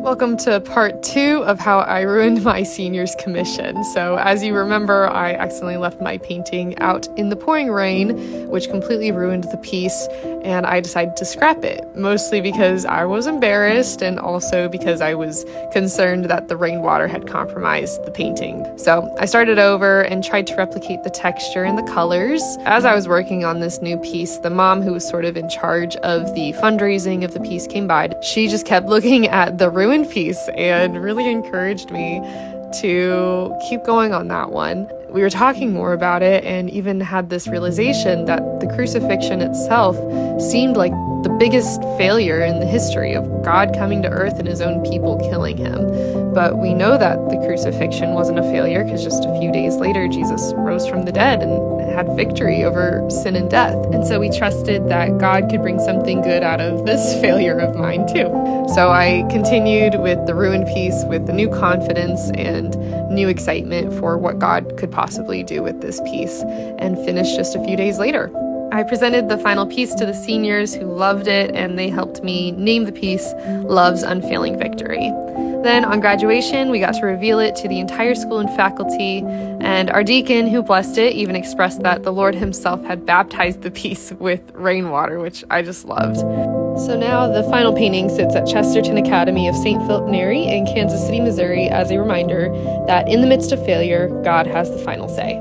Welcome to part 2 of how I ruined my senior's commission. So as you remember, I accidentally left my painting out in the pouring rain, which completely ruined the piece, and I decided to scrap it, mostly because I was embarrassed and also because I was concerned that the rainwater had compromised the painting. So I started over and tried to replicate the texture and the colors. As I was working on this new piece, the mom who was sort of in charge of the fundraising of the piece came by. She just kept looking at the ruined piece and really encouraged me to keep going on that one. We were talking more about it and even had this realization that the crucifixion itself seemed like the biggest failure in the history of God coming to earth and his own people killing him. But we know that the crucifixion wasn't a failure because just a few days later, Jesus rose from the dead and had victory over sin and death. And so we trusted that God could bring something good out of this failure of mine too. So I continued with the ruined piece with the new confidence and new excitement for what God could possibly do with this piece, and finished just a few days later. I presented the final piece to the seniors who loved it, and they helped me name the piece Love's Unfailing Victory. Then on graduation, we got to reveal it to the entire school and faculty, and our deacon who blessed it even expressed that the Lord himself had baptized the piece with rainwater, which I just loved. So now the final painting sits at Chesterton Academy of St. Philip Neri in Kansas City, Missouri, as a reminder that in the midst of failure, God has the final say.